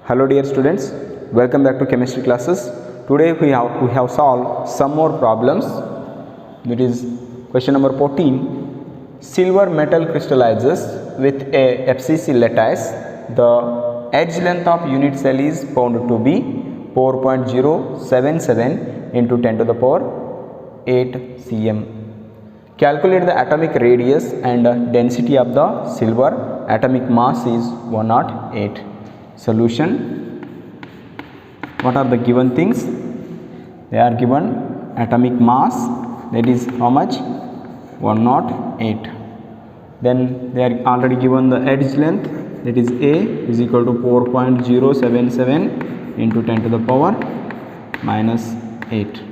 Hello dear students, welcome back to chemistry classes. Today we have solved some more problems. That is question number 14. Silver metal crystallizes with a FCC lattice. The edge length of unit cell is found to be 4.077 into 10 to the power 8 cm. Calculate the atomic radius and density of the silver. Atomic mass is 108. Solution. What are the given things? They are given atomic mass, that is how much? 108. Then they are already given the edge length, that is A is equal to 4.077 into 10 to the power minus 8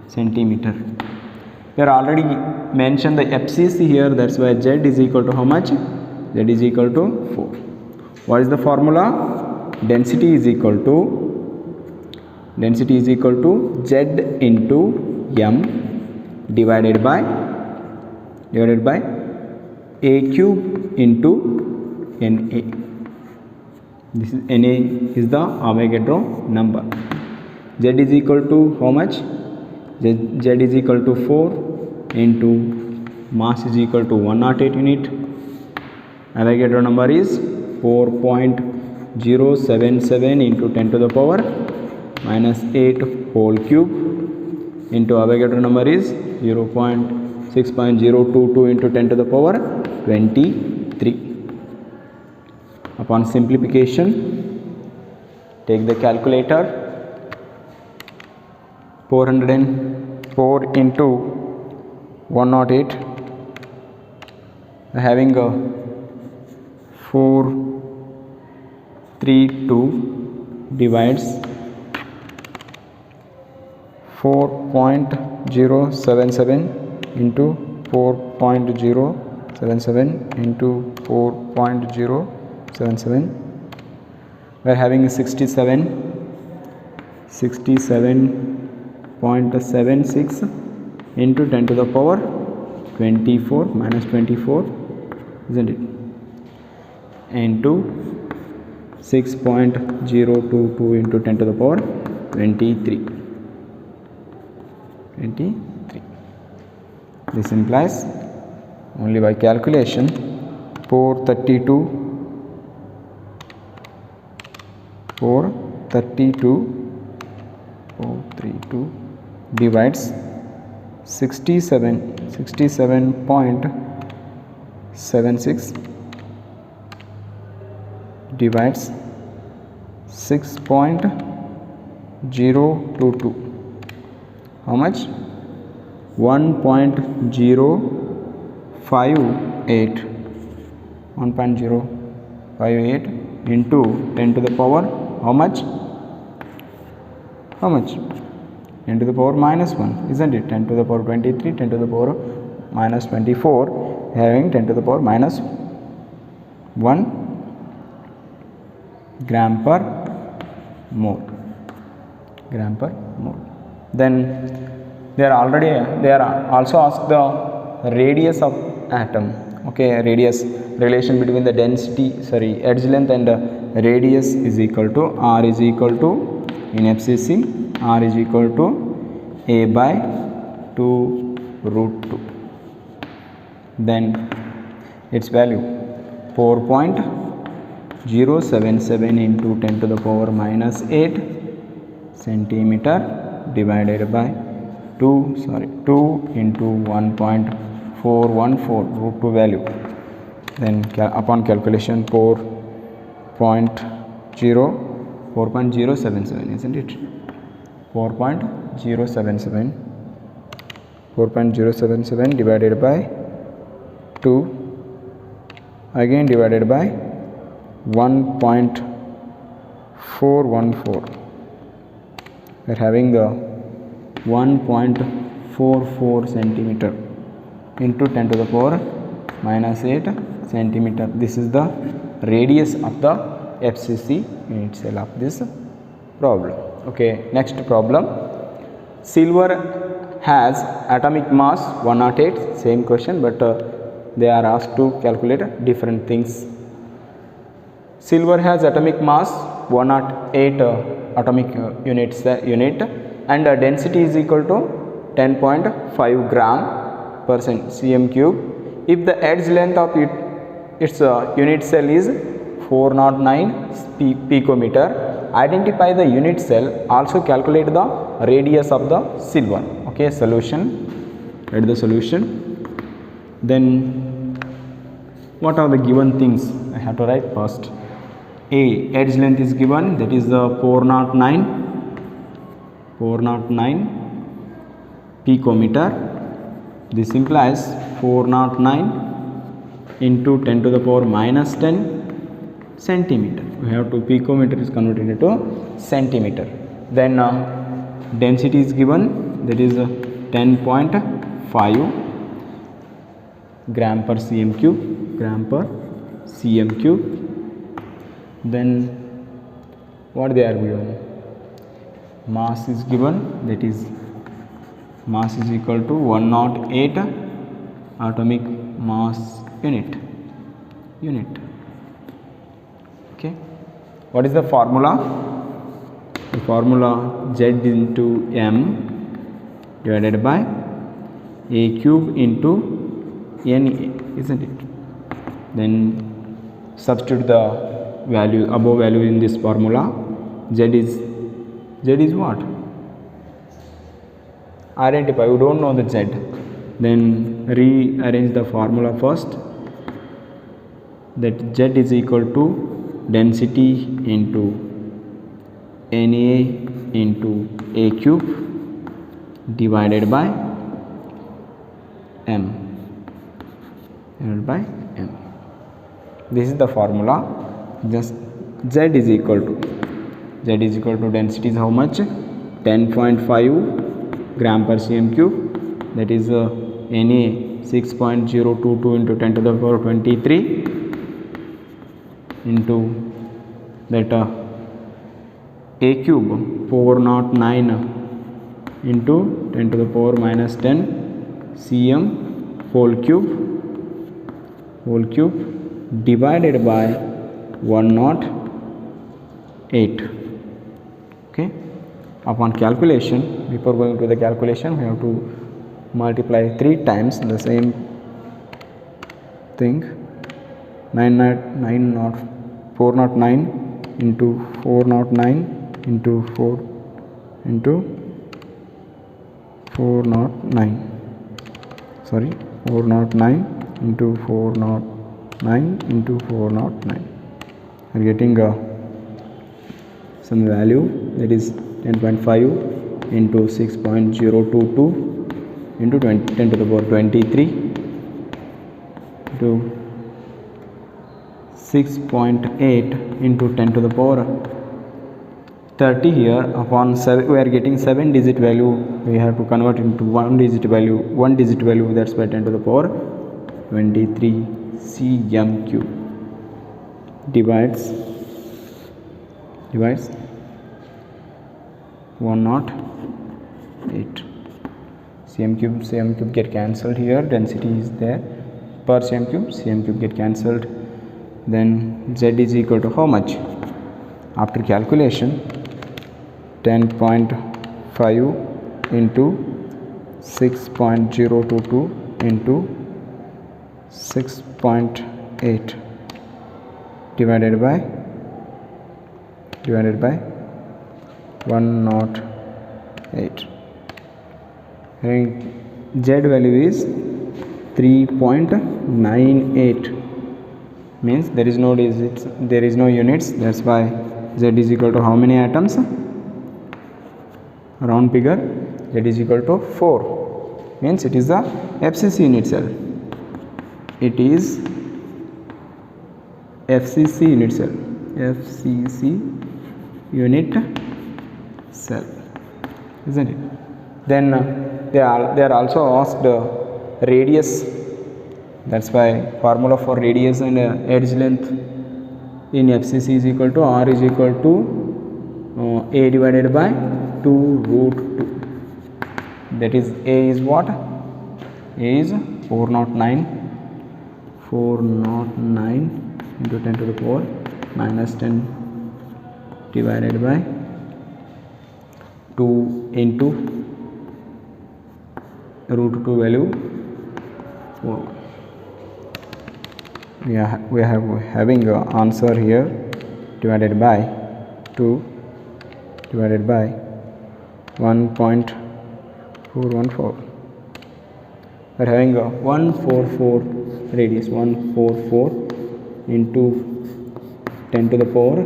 centimeter. They are already mentioned the FCC here, that's why Z is equal to how much? Z is equal to 4. What is the formula? Density is equal to Z into M divided by A cube into Na. This is Na is the Avogadro number. Z is equal to how much? Z is equal to 4 into mass is equal to 108 unit. Avogadro number is 4.077 into 10 to the power minus 8 whole cube into Avogadro number is 6.022 into 10 to the power 23. Upon simplification, take the calculator. 404 into 108, having a 432 divides 4.077 into 4.077 into 4.077. we are having a 67.76 into 10 to the power 24 minus 24, isn't it, into 6.022 into 10 to the power 23. This implies only by calculation 432 divides 67.76 divides 6.022. How much? 1.058 into 10 to the power how much? 10 to the power minus 1, isn't it? 10 to the power 23, 10 to the power minus 24, having 10 to the power minus 1 gram per mole. Then they are also asked the radius of atom. Okay, radius, relation between the edge length and radius is equal to R is equal to, in FCC, R is equal to A by 2 root 2. Then its value 4.077 into 10 to the power minus 8 centimeter divided by 2 into 1.414 root 2 value. Then upon calculation 4.077, isn't it? 4.077 divided by 2 again divided by 1.414. we are having a 1.44 centimeter into 10 to the power minus 8 centimeter. This is the radius of the FCC unit cell of this problem. Okay, next problem. Silver has atomic mass 108, same question, but they are asked to calculate different things. Silver has atomic mass 108 atomic unit and density is equal to 10.5 gram per cm cube. If the edge length of its unit cell is 409 picometer, identify the unit cell. Also calculate the radius of the silver. Okay, solution. Write the solution. Then what are the given things? I have to write first. A, edge length is given, that is the 409 picometer. This implies 409 into 10 to the power minus 10 centimeter. We have to picometer is converted into centimeter. Then density is given, that is 10.5 gram per cm cube. Then what they are given? Mass is given, that is mass is equal to 108 atomic mass unit. Okay, what is the formula? The formula Z into m divided by a cube into n, isn't it? Then substitute the value, above value in this formula. Z is what? Identify, you don't know the Z. Then rearrange the formula first. That Z is equal to density into Na into a cube divided by m. This is the formula. Just Z is equal to density is how much? 10.5 gram per cm cube. That is Na 6.022 into 10 to the power 23 into that a cube 409 into 10 to the power minus 10 cm whole cube divided by 108. Okay, upon calculation, before going to the calculation, we have to multiply 3 times the same thing. 409 into 409 into 4 into 409 into 409 into 409. We are getting some value, that is 10.5 into 6.022 into 10 to the power 23 into 6.8 into 10 to the power 30 here. Upon 7, we are getting 7 digit value. We have to convert into 1 digit value. That's by 10 to the power 23 cm cube divides 108. cm cube get cancelled here. Density is there per cm cube get cancelled. Then Z is equal to how much? After calculation, 10.5 into 6.022 into 6.8 divided by 108. And Z value is 3.98. means there is no digits, there is no units. That's why Z is equal to how many atoms? Round figure, Z is equal to 4. Means it is the FCC unit cell. It is FCC unit cell. Isn't it? Then they are also asked radius. That's why formula for radius and edge length in FCC is equal to R is equal to A divided by 2 root 2. That is A is what? A is 409 into 10 to the power minus 10 divided by 2 into root 2 value 4. We have having a answer here divided by 2 divided by 1.414. we are having a 144 radius, 144 into 10 to the power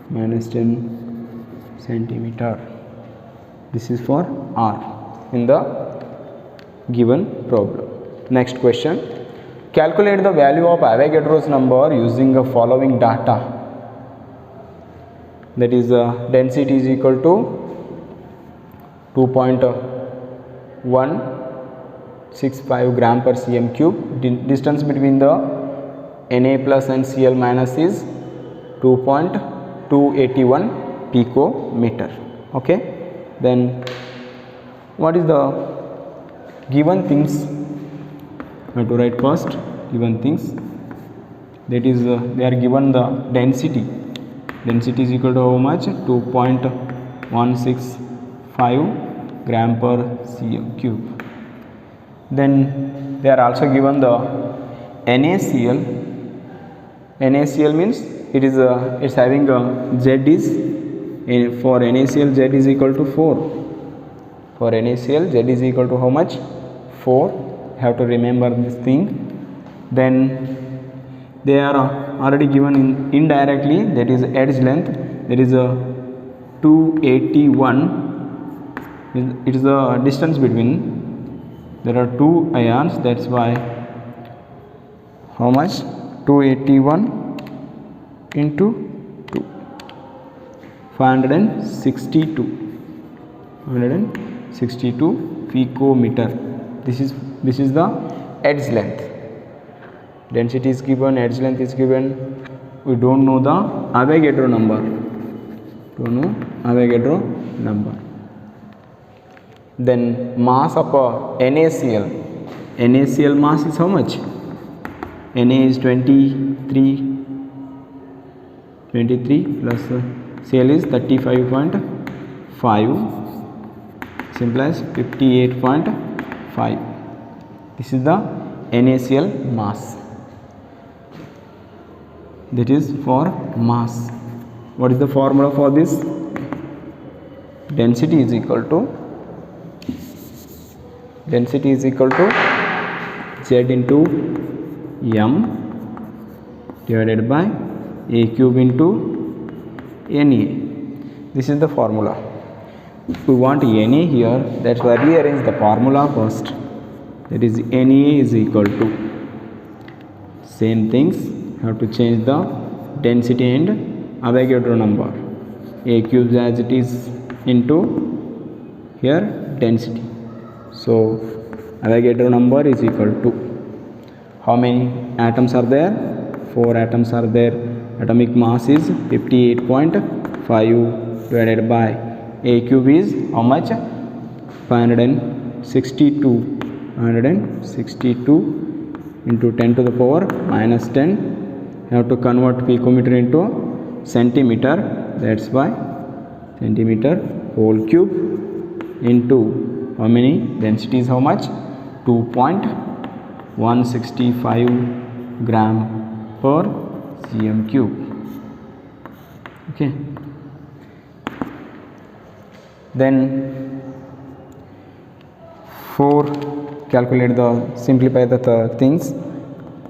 minus 10 centimeter. This is for R in the given problem. Next question, calculate the value of Avogadro's number using the following data. That is density is equal to 2.165 gram per cm cube. Distance between the Na plus and Cl minus is 2.281 picometer. Okay, then what is the given things? I have to write first given things. That is they are given the density. Density is equal to how much? 2.165 gram per cm cube. Then they are also given the NaCl. NaCl means it's having a Z is for NaCl Z is equal to 4. For NaCl Z is equal to how much? 4. Have to remember this thing. Then they are already given indirectly, that is edge length, that is a 281. It is the distance between, there are two ions, that's why how much? 281 into 2, 562 picometer. This is the edge length. Density is given, edge length is given. We don't know the Avogadro number. Then mass of NaCl. NaCl mass is how much? Na is 23 plus Cl is 35.5, implies 58.5. This is the NaCl mass. That is for mass. What is the formula for this? Density is equal to Z into m divided by a cube into Na. This is the formula. If we want Na here, that's why rearrange the formula first. That is Na is equal to, same things, have to change the density and Avogadro number. A cube as it is into here density. So Avogadro number is equal to, how many atoms are there? 4 atoms are there. Atomic mass is 58.5 divided by A cube is how much? 562 into 10 to the power minus 10. You have to convert picometer into centimeter. That's why centimeter whole cube into how many? Density is how much? 2.165 gram per cm cube. Okay. Then for calculate the simplify the things.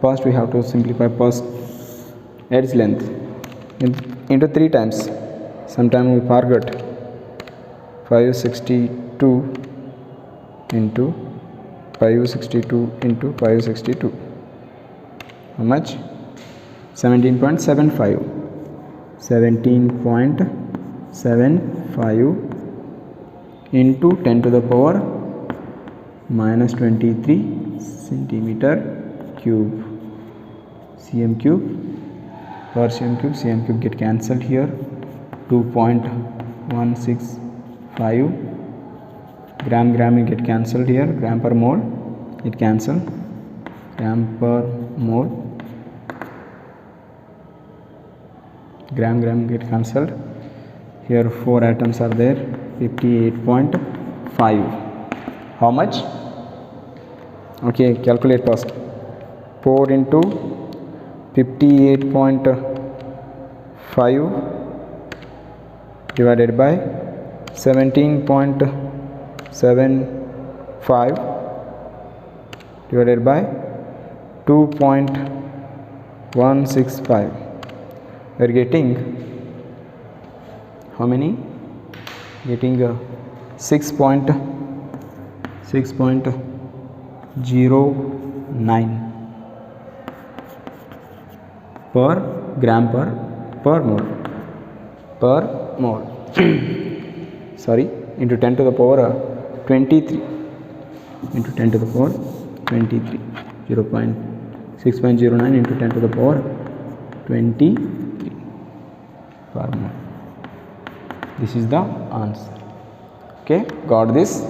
First we have to simplify first edge length into 3 times. Sometime we forgot. 562 into 562. How much? 17.75 into 10 to the power minus 23 centimeter cube. cm cube per cm cube get cancelled here. 2.165 gram will get cancelled here. Gram per mole it cancelled. Gram per mole gram get cancelled. Here 4 atoms are there. 58.5. How much? Okay, calculate first. 4 into 58.5 divided by 17.75 divided by 2.165. we are getting how many? Getting 6.09 per gram per mole sorry, into 10 to the power 23 into 10 to the power 23, 6.09 into 10 to the power 23 per mole. This is the answer. Okay, got this?